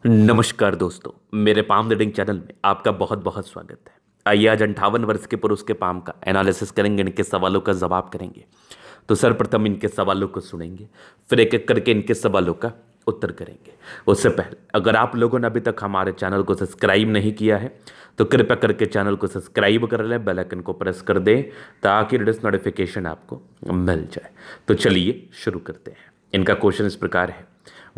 नमस्कार दोस्तों, मेरे पाम रीडिंग चैनल में आपका बहुत बहुत स्वागत है। आइए आज 58 वर्ष के पुरुष के पाम का एनालिसिस करेंगे, इनके सवालों का जवाब करेंगे। तो सर्वप्रथम इनके सवालों को सुनेंगे, फिर एक एक करके इनके सवालों का उत्तर करेंगे। उससे पहले अगर आप लोगों ने अभी तक हमारे चैनल को सब्सक्राइब नहीं किया है तो कृपया करके चैनल को सब्सक्राइब कर लें, बेल आइकन को प्रेस कर दें ताकि लेटेस्ट नोटिफिकेशन आपको मिल जाए। तो चलिए शुरू करते हैं। इनका क्वेश्चन इस प्रकार है,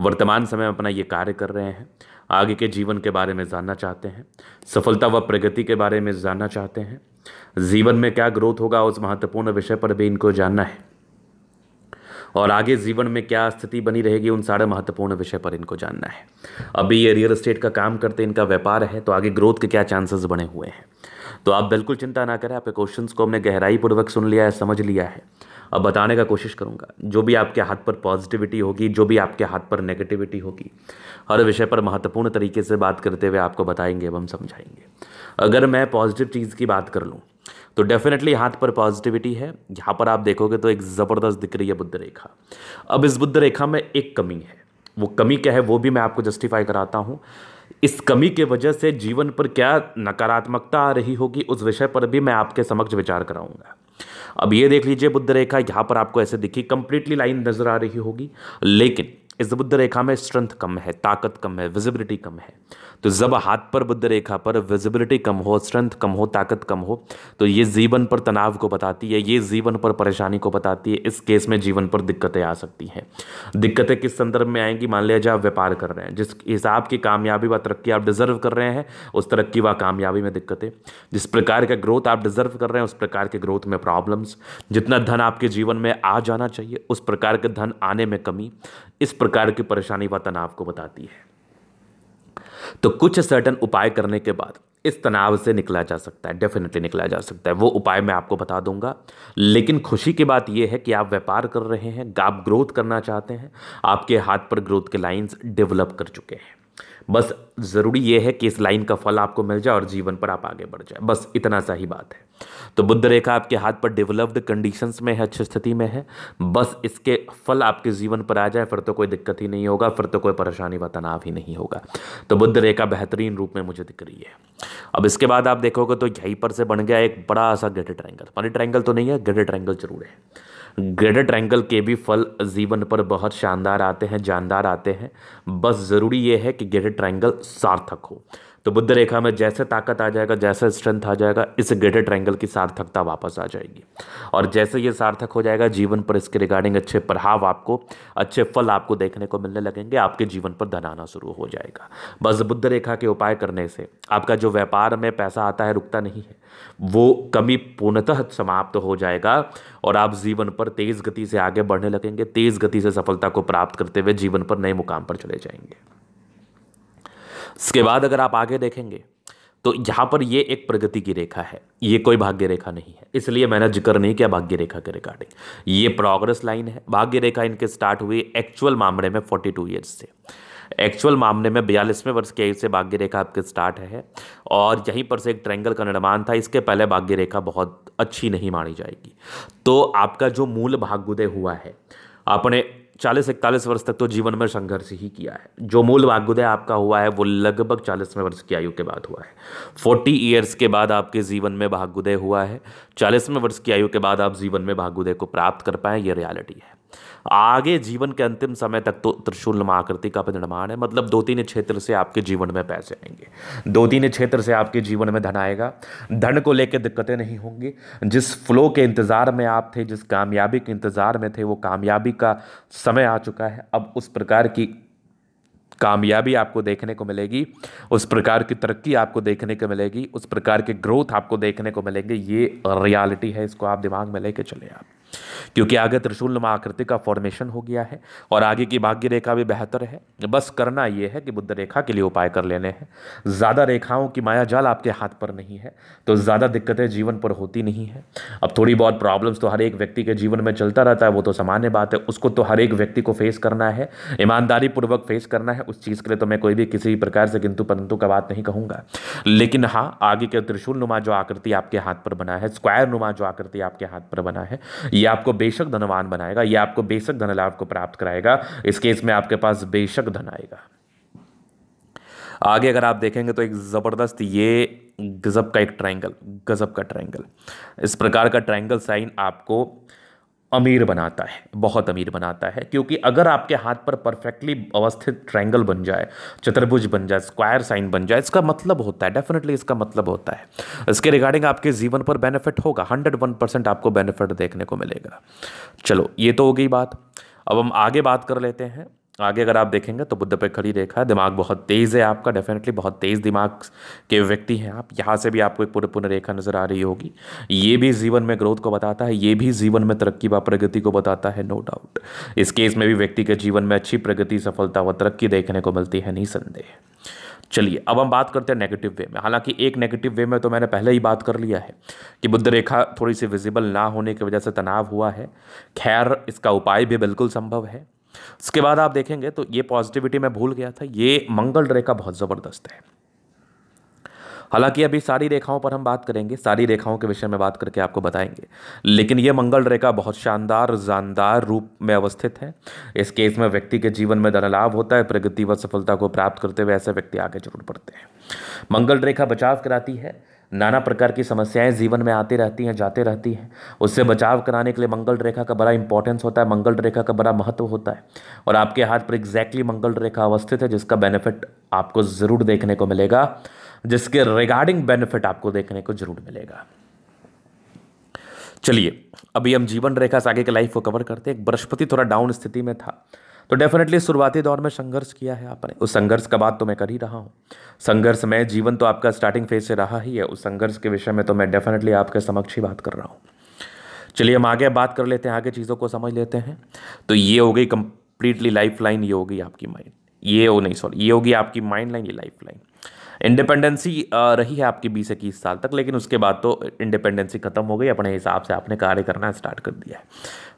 वर्तमान समय में अपना ये कार्य कर रहे हैं, आगे के जीवन के बारे में जानना चाहते हैं, सफलता व प्रगति के बारे में जानना चाहते हैं, जीवन में क्या ग्रोथ होगा उस महत्वपूर्ण विषय पर भी इनको जानना है, और आगे जीवन में क्या स्थिति बनी रहेगी उन सारे महत्वपूर्ण विषय पर इनको जानना है। अभी ये रियल एस्टेट का काम करते, इनका व्यापार है, तो आगे ग्रोथ के क्या चांसेस बने हुए हैं। तो आप बिल्कुल चिंता ना करें, आपके क्वेश्चंस को हमने गहराई पूर्वक सुन लिया है, समझ लिया है। अब बताने का कोशिश करूंगा, जो भी आपके हाथ पर पॉजिटिविटी होगी, जो भी आपके हाथ पर नेगेटिविटी होगी, हर विषय पर महत्वपूर्ण तरीके से बात करते हुए आपको बताएंगे एवं समझाएंगे। अगर मैं पॉजिटिव चीज़ की बात कर लूँ तो डेफिनेटली हाथ पर पॉजिटिविटी है। यहाँ पर आप देखोगे तो एक ज़बरदस्त दिख रही है बुद्ध रेखा। अब इस बुद्ध रेखा में एक कमी है, वो कमी क्या है वो भी मैं आपको जस्टिफाई कराता हूँ। इस कमी के वजह से जीवन पर क्या नकारात्मकता आ रही होगी उस विषय पर भी मैं आपके समक्ष विचार कराऊंगा। अब ये देख लीजिए, बुद्ध रेखा यहाँ पर आपको ऐसे दिखी, कंप्लीटली लाइन नजर आ रही होगी, लेकिन इस बुद्ध रेखा में स्ट्रेंथ कम है, ताकत कम है, विजिबिलिटी कम है। तो जब हाथ पर बुद्ध रेखा पर विजिबिलिटी कम हो, स्ट्रेंथ कम हो, ताकत कम हो, तो ये जीवन पर तनाव को बताती है, ये जीवन पर परेशानी को बताती है। इस केस में जीवन पर दिक्कतें आ सकती हैं। दिक्कतें किस संदर्भ में आएंगी? मान लिया आप व्यापार कर रहे हैं, जिस हिसाब की कामयाबी व तरक्की आप डिजर्व कर रहे हैं, उस तरक्की व कामयाबी में दिक्कतें। जिस प्रकार का ग्रोथ आप डिजर्व कर रहे हैं उस प्रकार के ग्रोथ में प्रॉब्लम्स। जितना धन आपके जीवन में आ जाना चाहिए उस प्रकार के धन आने में कमी, इस प्रकार की परेशानी व तनाव को बताती है। तो कुछ सर्टन उपाय करने के बाद इस तनाव से निकला जा सकता है, डेफिनेटली निकला जा सकता है। वो उपाय मैं आपको बता दूंगा। लेकिन खुशी की बात यह है कि आप व्यापार कर रहे हैं, आप ग्रोथ करना चाहते हैं, आपके हाथ पर ग्रोथ के लाइंस डेवलप कर चुके हैं। बस ज़रूरी यह है कि इस लाइन का फल आपको मिल जाए और जीवन पर आप आगे बढ़ जाए, बस इतना सा ही बात है। तो बुद्ध रेखा आपके हाथ पर डेवलप्ड कंडीशंस में है, अच्छी स्थिति में है, बस इसके फल आपके जीवन पर आ जाए, फिर तो कोई दिक्कत ही नहीं होगा, फिर तो कोई परेशानी व तनाव ही नहीं होगा। तो बुद्ध रेखा बेहतरीन रूप में मुझे दिख रही है। अब इसके बाद आप देखोगे तो यहीं पर से बन गया एक बड़ा सा ग्रेटर ट्रायंगल। मनी ट्रायंगल तो नहीं है, ग्रेटर ट्रायंगल जरूर है। ग्रेटर ट्रायंगल के भी फल जीवन पर बहुत शानदार आते हैं, जानदार आते हैं। बस ज़रूरी ये है कि ग्रेटर ट्रायंगल सार्थक हो। तो बुद्ध रेखा में जैसे ताकत आ जाएगा, जैसे स्ट्रेंथ आ जाएगा, इस ग्रेटर ट्रायंगल की सार्थकता वापस आ जाएगी। और जैसे ये सार्थक हो जाएगा, जीवन पर इसके रिगार्डिंग अच्छे प्रभाव आपको, अच्छे फल आपको देखने को मिलने लगेंगे, आपके जीवन पर धन आना शुरू हो जाएगा। बस बुद्ध रेखा के उपाय करने से आपका जो व्यापार में पैसा आता है रुकता नहीं है, वो कमी पूर्णतः समाप्त हो जाएगा और आप जीवन पर तेज गति से आगे बढ़ने लगेंगे, तेज गति से सफलता को प्राप्त करते हुए जीवन पर नए मुकाम पर चले जाएंगे। इसके बाद अगर आप आगे देखेंगे तो यहां पर ये एक प्रगति की रेखा है, ये कोई भाग्य रेखा नहीं है, इसलिए मैंने जिक्र नहीं किया भाग्य रेखा के रिगार्डिंग। ये प्रोग्रेस लाइन है। भाग्य रेखा इनके स्टार्ट हुई एक्चुअल मामले में 42 ईयर्स से, एक्चुअल मामले में 42वें वर्ष की आयु से भाग्य रेखा आपके स्टार्ट है। और यहीं पर से एक ट्रायंगल का निर्माण था। इसके पहले भाग्य रेखा बहुत अच्छी नहीं मानी जाएगी। तो आपका जो मूल भाग्योदय हुआ है, आपने 40-41 वर्ष तक तो जीवन में संघर्ष ही किया है। जो मूल भाग्योदय आपका हुआ है वो लगभग 40वें वर्ष की आयु के बाद हुआ है। 40 ईयर्स के बाद आपके जीवन में भाग्योदय हुआ है। 40वें वर्ष की आयु के बाद आप जीवन में भाग्योदय को प्राप्त कर पाए, ये रियलिटी है। आगे जीवन के अंतिम समय तक तो त्रिशूल आकृति का निर्माण है, मतलब 2-3 क्षेत्र से आपके जीवन में पैसे आएंगे, 2-3 क्षेत्र से आपके जीवन में धन आएगा। धन को लेकर दिक्कतें नहीं होंगी। जिस फ्लो के इंतजार में आप थे, जिस कामयाबी के इंतजार में थे, वो कामयाबी का समय आ चुका है। अब उस प्रकार की कामयाबी आपको देखने को मिलेगी, उस प्रकार की तरक्की आपको देखने को मिलेगी, उस प्रकार के ग्रोथ आपको देखने को मिलेंगे। ये रियलिटी है, इसको आप दिमाग में लेके चले आप, क्योंकि आगे त्रिशूल आकृति का फॉर्मेशन हो गया है और आगे की भाग्य रेखा भी बेहतर है। बस करना यह है कि बुद्ध रेखा के लिए उपाय कर लेने हैं। ज़्यादा रेखाओं की माया जाल आपके हाथ पर नहीं है तो ज़्यादा दिक्कतें जीवन पर होती नहीं है। अब थोड़ी बहुत प्रॉब्लम्स तो हर एक व्यक्ति के जीवन में चलता रहता है, वो तो सामान्य बात है, उसको तो हर एक व्यक्ति को फेस करना है, ईमानदारी पूर्वक फेस करना है। उस चीज़ के लिए तो मैं कोई भी किसी प्रकार से किंतु परंतु का बात नहीं कहूँगा। लेकिन हाँ, आगे के त्रिशूल नुमा जो आकृति आपके हाथ पर बना है, स्क्वायर नुमा जो आकृति आपके हाथ पर बना है, ये आपको बेशक धनवान बनाएगा, ये आपको बेशक धन लाभ को प्राप्त कराएगा। इस केस में आपके पास बेशक धन आएगा। आगे अगर आप देखेंगे तो एक ज़बरदस्त ये गजब का एक ट्रायंगल, गजब का ट्रायंगल। इस प्रकार का ट्रायंगल साइन आपको अमीर बनाता है, बहुत अमीर बनाता है, क्योंकि अगर आपके हाथ पर परफेक्टली अवस्थित ट्रायंगल बन जाए, चतुर्भुज बन जाए, स्क्वायर साइन बन जाए, इसका मतलब होता है, डेफिनेटली इसका मतलब होता है इसके रिगार्डिंग आपके जीवन पर बेनिफिट होगा, 101% आपको बेनिफिट देखने को मिलेगा। चलो ये तो हो गई बात। अब हम आगे बात कर लेते हैं। आगे अगर आप देखेंगे तो बुद्ध पे खड़ी रेखा है, दिमाग बहुत तेज़ है आपका, डेफिनेटली बहुत तेज़ दिमाग के व्यक्ति हैं आप। यहाँ से भी आपको एक पूर्ण रेखा नजर आ रही होगी। ये भी जीवन में ग्रोथ को बताता है, ये भी जीवन में तरक्की व प्रगति को बताता है, नो डाउट। इस केस में भी व्यक्ति के जीवन में अच्छी प्रगति, सफलता व तरक्की देखने को मिलती है, निसंदेह। चलिए अब हम बात करते हैं नेगेटिव वे में। हालांकि एक नेगेटिव वे में तो मैंने पहले ही बात कर लिया है कि बुद्ध रेखा थोड़ी सी विजिबल ना होने की वजह से तनाव हुआ है। खैर इसका उपाय भी बिल्कुल संभव है। उसके बाद आप देखेंगे तो ये पॉजिटिविटी मैं भूल गया था, ये मंगल रेखा बहुत ज़बरदस्त है। हालांकि अभी सारी रेखाओं पर हम बात करेंगे, सारी रेखाओं के विषय में बात करके आपको बताएंगे, लेकिन ये मंगल रेखा बहुत शानदार जानदार रूप में अवस्थित है। इस केस में व्यक्ति के जीवन में धन लाभ होता है, प्रगति व सफलता को प्राप्त करते हुए ऐसे व्यक्ति आगे जरूर बढ़ते हैं। मंगल रेखा बचाव कराती है, नाना प्रकार की समस्याएं जीवन में आती रहती हैं, जाते रहती हैं, उससे बचाव कराने के लिए मंगल रेखा का बड़ा इंपॉर्टेंस होता है, मंगल रेखा का बड़ा महत्व होता है। और आपके हाथ पर एग्जैक्टली मंगल रेखा अवस्थित है, जिसका बेनिफिट आपको ज़रूर देखने को मिलेगा, जिसके रिगार्डिंग बेनिफिट आपको देखने को जरूर मिलेगा। चलिए अभी हम जीवन रेखा से आगे के लाइफ को कवर करते हैं। बृहस्पति थोड़ा डाउन स्थिति में था, तो डेफिनेटली शुरुआती दौर में संघर्ष किया है आपने, उस संघर्ष का बात तो मैं कर ही रहा हूँ। संघर्ष में जीवन तो आपका स्टार्टिंग फेज से रहा ही है, उस संघर्ष के विषय में तो मैं डेफिनेटली आपके समक्ष ही बात कर रहा हूँ। चलिए हम आगे बात कर लेते हैं, आगे चीज़ों को समझ लेते हैं। तो ये हो गई कंप्लीटली लाइफ लाइन, ये होगी आपकी माइंड, ये हो नहीं सॉरी ये होगी आपकी माइंड लाइन, ये लाइफ लाइन। इंडिपेंडेंसी रही है आपकी 20-21 साल तक, लेकिन उसके बाद तो इंडिपेंडेंसी खत्म हो गई, अपने हिसाब से आपने कार्य करना स्टार्ट कर दिया है।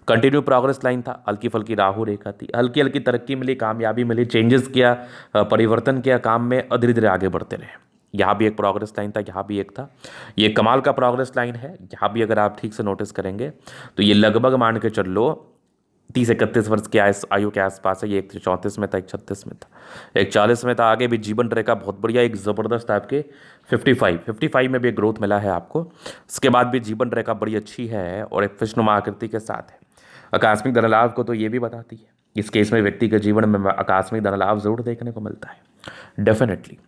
कंटिन्यू प्रोग्रेस लाइन था, हल्की फुल्की राहु रेखा थी, हल्की हल्की तरक्की मिली, कामयाबी मिली, चेंजेस किया, परिवर्तन किया काम में, धीरे धीरे आगे बढ़ते रहे। यहाँ भी एक प्रोग्रेस लाइन था, यहाँ भी एक था, ये कमाल का प्रोग्रेस लाइन है। यहाँ भी अगर आप ठीक से नोटिस करेंगे तो ये लगभग मान के चल लो 30-31 वर्ष के आयु के आसपास है। ये एक 34 में था, एक 36 में था, एक 40 में था। आगे भी जीवन रेखा बहुत बढ़िया, एक ज़बरदस्त आपके 55 में भी एक ग्रोथ मिला है आपको। उसके बाद भी जीवन रेखा बड़ी अच्छी है और एक विष्णुमा आकृति के साथ है। आकस्मिक धन लाभ को तो ये भी बताती है, इस केस में व्यक्ति के जीवन में आकस्मिक धन लाभ जरूर देखने को मिलता है डेफिनेटली।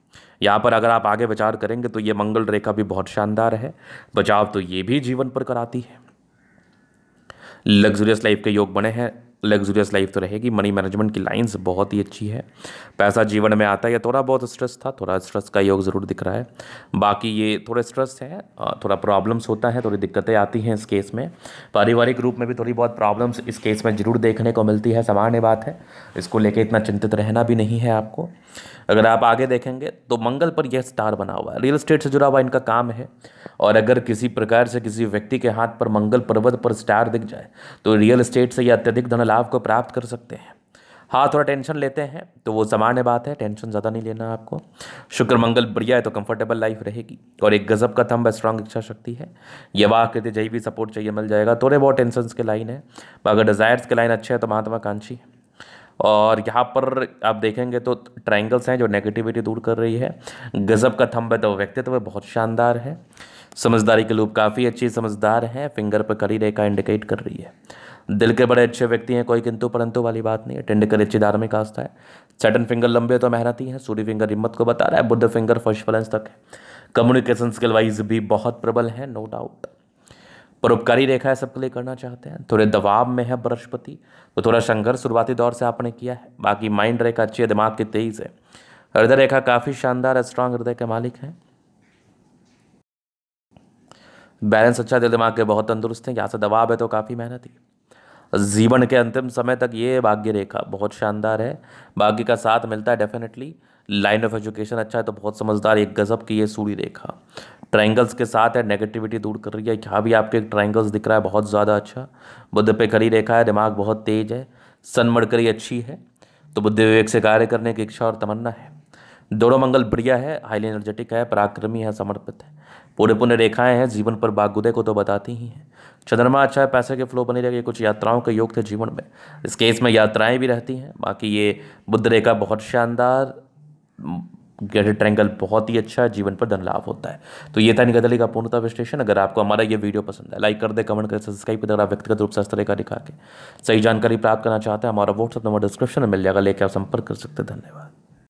यहाँ पर अगर आप आगे विचार करेंगे तो ये मंगल रेखा भी बहुत शानदार है, बचाव तो ये भी जीवन पर कराती है। लग्जरियस लाइफ के योग बने हैं, लग्जरियस लाइफ तो रहेगी। मनी मैनेजमेंट की लाइंस बहुत ही अच्छी है, पैसा जीवन में आता है। या थोड़ा बहुत स्ट्रेस था, थोड़ा स्ट्रेस का योग ज़रूर दिख रहा है। बाकी ये थोड़ा स्ट्रेस है, थोड़ा प्रॉब्लम्स होता है, थोड़ी दिक्कतें आती हैं इस केस में। पारिवारिक रूप में भी थोड़ी बहुत प्रॉब्लम्स इस केस में ज़रूर देखने को मिलती है, सामान्य बात है, इसको लेकर इतना चिंतित रहना भी नहीं है आपको। अगर आप आगे देखेंगे तो मंगल पर यह स्टार बना हुआ है, रियल एस्टेट से जुड़ा हुआ इनका काम है। और अगर किसी प्रकार से किसी व्यक्ति के हाथ पर मंगल पर्वत पर स्टार दिख जाए तो रियल एस्टेट से यह अत्यधिक धन लाभ को प्राप्त कर सकते हैं। हाँ थोड़ा टेंशन लेते हैं तो वो सामान्य बात है, टेंशन ज़्यादा नहीं लेना आपको। शुक्र मंगल बढ़िया है तो कंफर्टेबल लाइफ रहेगी। और एक गजब का थंब है, स्ट्रांग इच्छा शक्ति है, यवा कहते जय भी सपोर्ट चाहिए मिल जाएगा। थोड़े बहुत टेंशन के लाइन है, अगर डिज़ायर्स के लाइन अच्छे है तो महात्माकांक्षी है। और यहाँ पर आप देखेंगे तो ट्रायंगल्स हैं जो नेगेटिविटी दूर कर रही है। गजब का थंब है तो व्यक्तित्व बहुत शानदार है। समझदारी के लूप काफ़ी अच्छी समझदार है, फिंगर पर कड़ी रेखा इंडिकेट कर रही है। दिल के बड़े अच्छे व्यक्ति हैं, कोई किंतु परंतु वाली बात नहीं है। टेंडकर अच्छी धार्मिक आस्था है। सैटर्न फिंगर लंबे तो मेहनती हैं, सूर्य फिंगर हिम्मत को बता रहा है, बुध फिंगर फर्स्ट बैलेंस तक है। कम्युनिकेशन स्किल वाइज भी बहुत प्रबल है, नो डाउट। परोपकारी रेखा है, सबके लिए करना चाहते हैं। थोड़े दबाव में है बृहस्पति, तो थोड़ा संघर्ष शुरुआती दौर से आपने किया है। बाकी माइंड रेखा अच्छी है, दिमाग की तेज है। हृदय रेखा काफ़ी शानदार है, स्ट्रांग हृदय के मालिक हैं। बैलेंस अच्छा, दिल दिमाग के बहुत तंदुरुस्त हैं। यहाँ से दबाव है तो काफ़ी मेहनती। जीवन के अंतिम समय तक ये भाग्य रेखा बहुत शानदार है, बाकी का साथ मिलता है डेफिनेटली। लाइन ऑफ एजुकेशन अच्छा है तो बहुत समझदार, एक गजब की ये सूर्य रेखा ट्रायंगल्स के साथ है, नेगेटिविटी दूर कर रही है। यहाँ भी आपके ट्रायंगल्स दिख रहा है बहुत ज़्यादा अच्छा। बुध पे खड़ी रेखा है, दिमाग बहुत तेज है, सन मरकरी अच्छी है, तो बुद्धि विवेक से कार्य करने की इच्छा और तमन्ना है। दोनों मंगल बढ़िया है, हाईली एनर्जेटिक है, पराक्रमी है, समर्पित है। पूरे पुण्य रेखाएं हैं, जीवन पर बागुदे को तो बताती ही हैं। चंद्रमा अच्छा है, पैसे के फ्लो बनी रहेगी। कुछ यात्राओं के योग थे जीवन में, इस केस में यात्राएं भी रहती हैं। बाकी ये बुध रेखा बहुत शानदार, ग्रेटर ट्रायंगल बहुत ही अच्छा है, जीवन पर धन लाभ होता है। तो ये था निगदली का पूर्णतः विश्लेषण। अगर आपको हमारा ये वीडियो पसंद है, लाइक कर दे, कमेंट कर, सब्सक्राइब कर दे। अगर आप व्यक्तिगत रूप से इस तरह का दिखा के सही जानकारी प्राप्त करना चाहते हैं, हमारा व्हाट्सअप नंबर डिस्क्रिप्शन में मिल जाएगा, लेकर आप संपर्क कर सकते हैं। धन्यवाद।